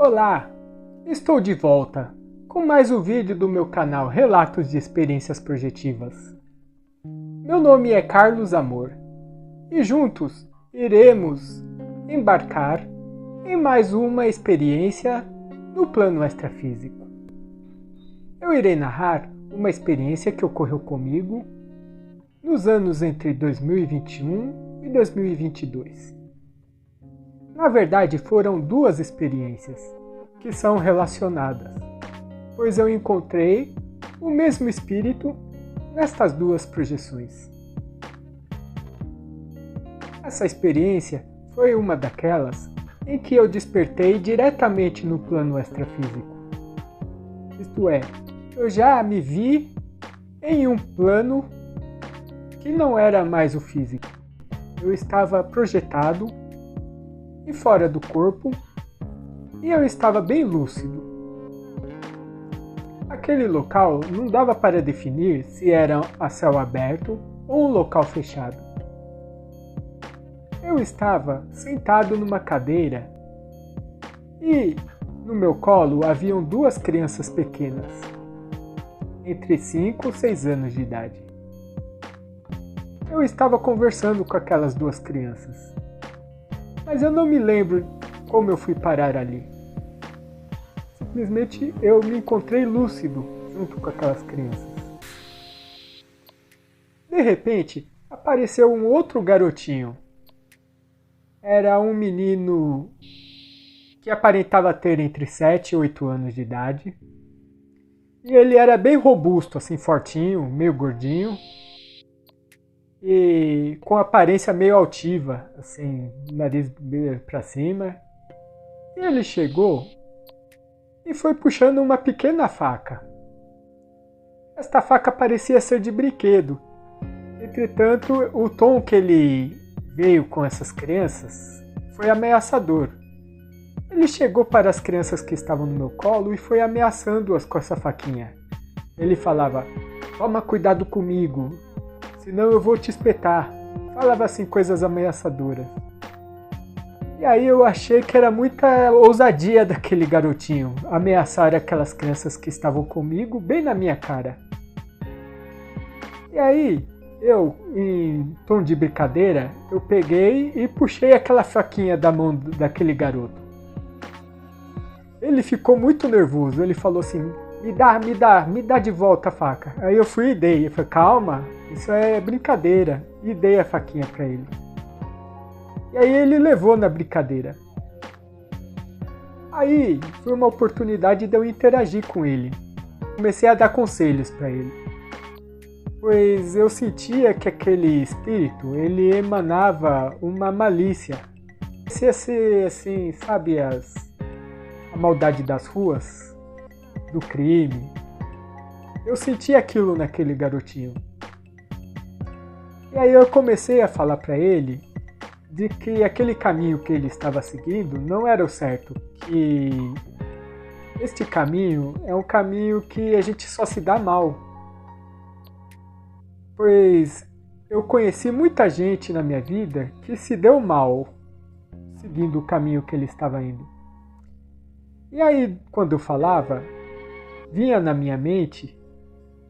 Olá, estou de volta com mais um vídeo do meu canal Relatos de Experiências Projetivas. Meu nome é Carlos Amor e juntos iremos embarcar em mais uma experiência no plano extrafísico. Eu irei narrar uma experiência que ocorreu comigo nos anos entre 2021 e 2022. Na verdade, foram duas experiências que são relacionadas, pois eu encontrei o mesmo espírito nestas duas projeções. Essa experiência foi uma daquelas em que eu despertei diretamente no plano extrafísico. Isto é, eu já me vi em um plano que não era mais o físico. Eu estava projetado e fora do corpo, e eu estava bem lúcido. Aquele local não dava para definir se era a céu aberto ou um local fechado. Eu estava sentado numa cadeira e no meu colo haviam duas crianças pequenas, entre 5 e 6 anos de idade. Eu estava conversando com aquelas duas crianças, mas eu não me lembro como eu fui parar ali. Simplesmente eu me encontrei lúcido junto com aquelas crianças. De repente, apareceu um outro garotinho. Era um menino que aparentava ter entre 7 e 8 anos de idade. E ele era bem robusto, assim, fortinho, meio gordinho. E com aparência meio altiva, assim, nariz para cima. E ele chegou e foi puxando uma pequena faca. Esta faca parecia ser de brinquedo. Entretanto, o tom que ele veio com essas crianças foi ameaçador. Ele chegou para as crianças que estavam no meu colo e foi ameaçando-as com essa faquinha. Ele falava: "Toma cuidado comigo, senão eu vou te espetar." Falava assim coisas ameaçadoras. E aí eu achei que era muita ousadia daquele garotinho ameaçar aquelas crianças que estavam comigo bem na minha cara. E aí eu, em tom de brincadeira, eu peguei e puxei aquela faquinha da mão daquele garoto. Ele ficou muito nervoso, ele falou assim: me dá de volta a faca." Aí eu fui e dei, eu falei: "Calma, isso é brincadeira." E dei a faquinha para ele. E aí ele levou na brincadeira. Aí foi uma oportunidade de eu interagir com ele. Comecei a dar conselhos para ele, pois eu sentia que aquele espírito, ele emanava uma malícia. Parecia ser assim, sabe, a maldade das ruas, do crime. Eu sentia aquilo naquele garotinho. E aí eu comecei a falar para ele de que aquele caminho que ele estava seguindo não era o certo, que este caminho é um caminho que a gente só se dá mal. Pois eu conheci muita gente na minha vida que se deu mal seguindo o caminho que ele estava indo. E aí, quando eu falava, vinha na minha mente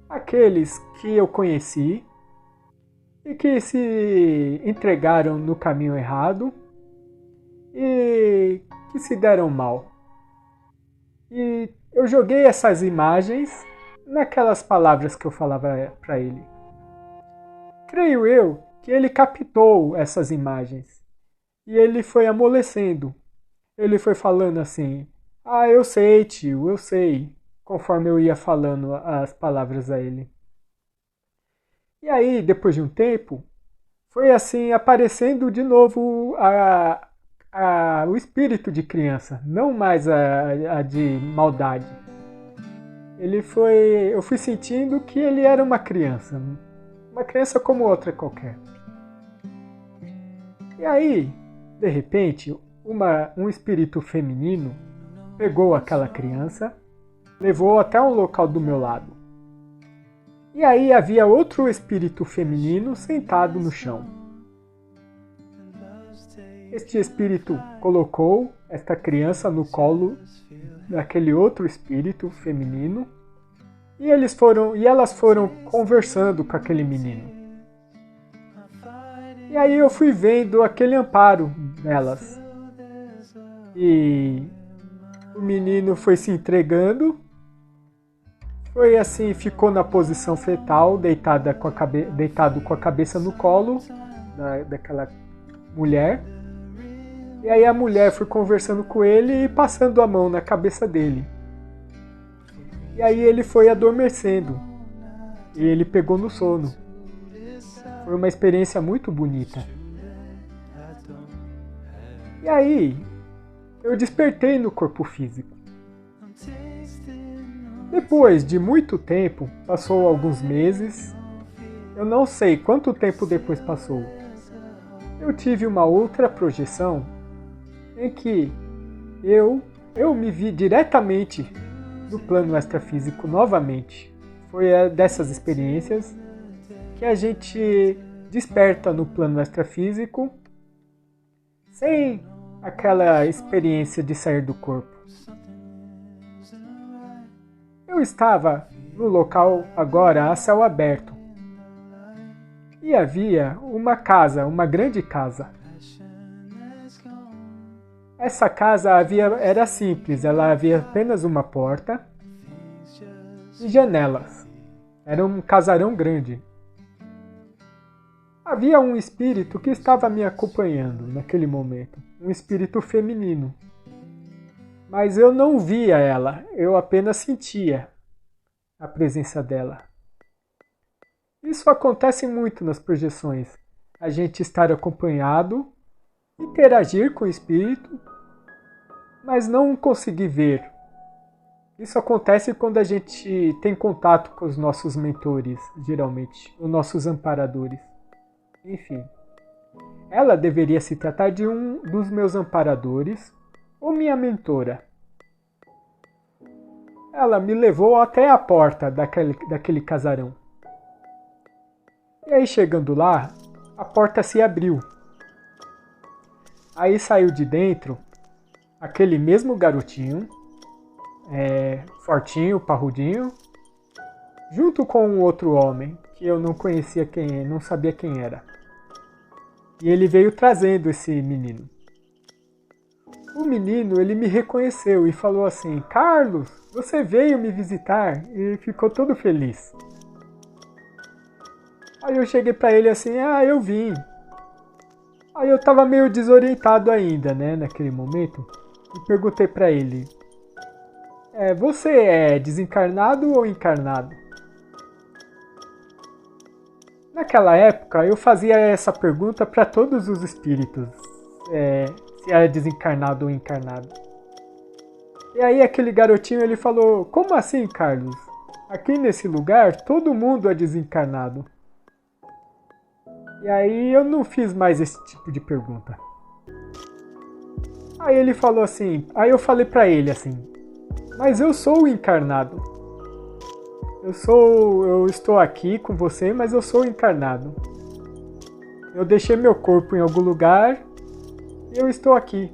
aqueles que eu conheci e que se entregaram no caminho errado e que se deram mal. E eu joguei essas imagens naquelas palavras que eu falava para ele. Creio eu que ele captou essas imagens e ele foi amolecendo. Ele foi falando assim: "Ah, eu sei, tio, eu sei", conforme eu ia falando as palavras a ele. E aí, depois de um tempo, foi assim aparecendo de novo o espírito de criança, não mais a de maldade. Eu fui sentindo que ele era uma criança como outra qualquer. E aí, de repente, um espírito feminino pegou aquela criança, levou até um local do meu lado. E aí havia outro espírito feminino sentado no chão. Este espírito colocou esta criança no colo daquele outro espírito feminino e elas foram conversando com aquele menino. E aí eu fui vendo aquele amparo nelas. E o menino foi se entregando, foi assim, ficou na posição fetal, deitado com a cabeça no colo daquela mulher. E aí a mulher foi conversando com ele e passando a mão na cabeça dele. E aí ele foi adormecendo. E ele pegou no sono. Foi uma experiência muito bonita. E aí eu despertei no corpo físico. Depois de muito tempo, passou alguns meses, eu não sei quanto tempo depois passou, eu tive uma outra projeção em que eu me vi diretamente no plano extrafísico novamente. Foi dessas experiências que a gente desperta no plano extrafísico sem aquela experiência de sair do corpo. Eu estava no local agora a céu aberto e havia uma casa, uma grande casa. Essa casa era simples, ela havia apenas uma porta e janelas. Era um casarão grande. Havia um espírito que estava me acompanhando naquele momento, um espírito feminino. Mas eu não via ela, eu apenas sentia a presença dela. Isso acontece muito nas projeções, a gente estar acompanhado, interagir com o espírito, mas não conseguir ver. Isso acontece quando a gente tem contato com os nossos mentores, geralmente, os nossos amparadores. Enfim, ela deveria se tratar de um dos meus amparadores ou minha mentora. Ela me levou até a porta daquele casarão. E aí, chegando lá, a porta se abriu. Aí saiu de dentro aquele mesmo garotinho, fortinho, parrudinho, junto com um outro homem que eu não conhecia não sabia quem era. E ele veio trazendo esse menino. O menino, ele me reconheceu e falou assim: Carlos, você veio me visitar? E ficou todo feliz. Aí eu cheguei pra ele assim: eu vim. Aí eu tava meio desorientado ainda, né, naquele momento. E perguntei pra ele: você é desencarnado ou encarnado? Naquela época, eu fazia essa pergunta para todos os espíritos, se era desencarnado ou encarnado. E aí aquele garotinho, ele falou: como assim, Carlos? Aqui nesse lugar, todo mundo é desencarnado. E aí eu não fiz mais esse tipo de pergunta. Aí ele falou assim, aí eu falei para ele assim: mas eu sou o encarnado. Eu estou aqui com você, mas eu sou encarnado. Eu deixei meu corpo em algum lugar e eu estou aqui.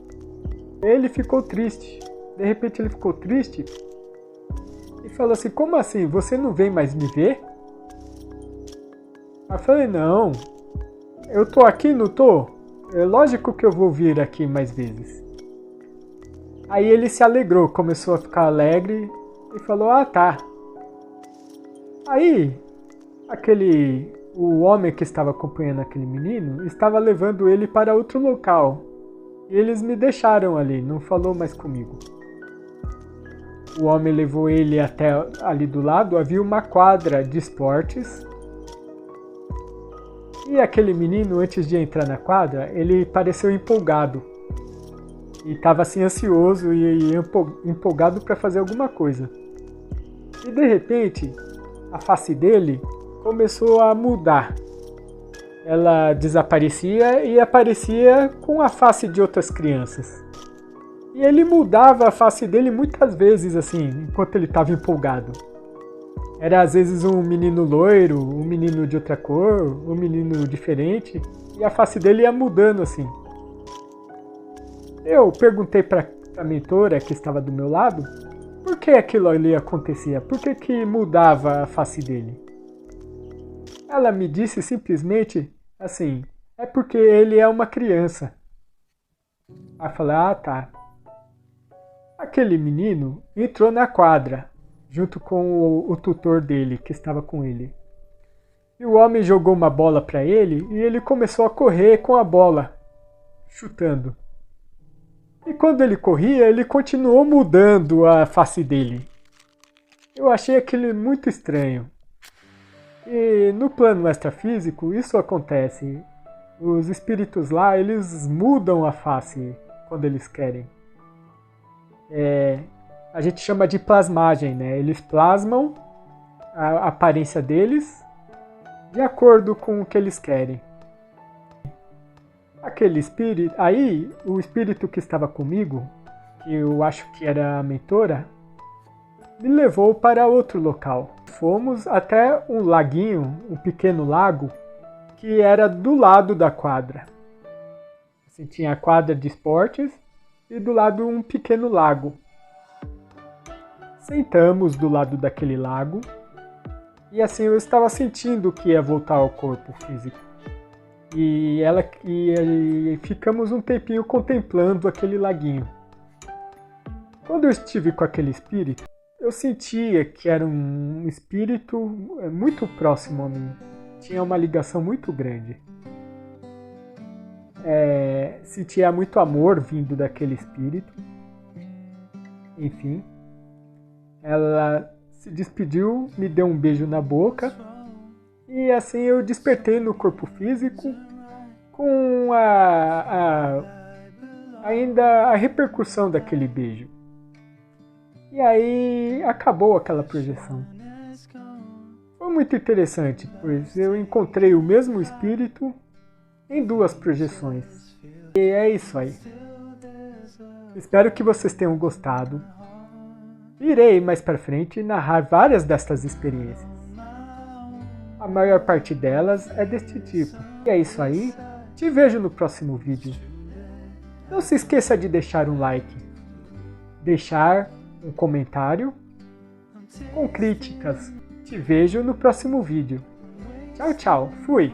Ele ficou triste. De repente ele ficou triste e falou assim: como assim? Você não vem mais me ver? Eu falei: não. Eu tô aqui, não tô? É lógico que eu vou vir aqui mais vezes. Aí ele se alegrou, começou a ficar alegre e falou: tá. Aí, o homem que estava acompanhando aquele menino estava levando ele para outro local. E eles me deixaram ali, não falou mais comigo. O homem levou ele até ali do lado, havia uma quadra de esportes. E aquele menino, antes de entrar na quadra, ele pareceu empolgado. E estava assim ansioso e empolgado para fazer alguma coisa. E de repente, a face dele começou a mudar. Ela desaparecia e aparecia com a face de outras crianças. E ele mudava a face dele muitas vezes, assim, enquanto ele estava empolgado. Era às vezes um menino loiro, um menino de outra cor, um menino diferente. E a face dele ia mudando assim. Eu perguntei para a mentora que estava do meu lado por que aquilo ali acontecia, por que mudava a face dele. Ela me disse simplesmente assim, é porque ele é uma criança. Aí eu falei, ah tá. Aquele menino entrou na quadra, junto com o tutor dele, que estava com ele. E o homem jogou uma bola para ele e ele começou a correr com a bola, chutando. E quando ele corria, ele continuou mudando a face dele. Eu achei aquilo muito estranho. E no plano extrafísico, isso acontece. Os espíritos lá, eles mudam a face quando eles querem. A gente chama de plasmagem, né? Eles plasmam a aparência deles de acordo com o que eles querem. Aquele espírito, aí o espírito que estava comigo, que eu acho que era a mentora, me levou para outro local. Fomos até um laguinho, um pequeno lago, que era do lado da quadra. Assim, tinha a quadra de esportes e do lado um pequeno lago. Sentamos do lado daquele lago e assim eu estava sentindo que ia voltar ao corpo físico. E ficamos um tempinho contemplando aquele laguinho. Quando eu estive com aquele espírito, eu sentia que era um espírito muito próximo a mim. Tinha uma ligação muito grande. Sentia muito amor vindo daquele espírito. Enfim, ela se despediu, me deu um beijo na boca. E assim eu despertei no corpo físico com ainda a repercussão daquele beijo. E aí acabou aquela projeção. Foi muito interessante, pois eu encontrei o mesmo espírito em duas projeções. E é isso aí. Espero que vocês tenham gostado. Irei mais pra frente narrar várias destas experiências. A maior parte delas é deste tipo. E é isso aí. Te vejo no próximo vídeo. Não se esqueça de deixar um like. Deixar um comentário com críticas. Te vejo no próximo vídeo. Tchau, tchau. Fui.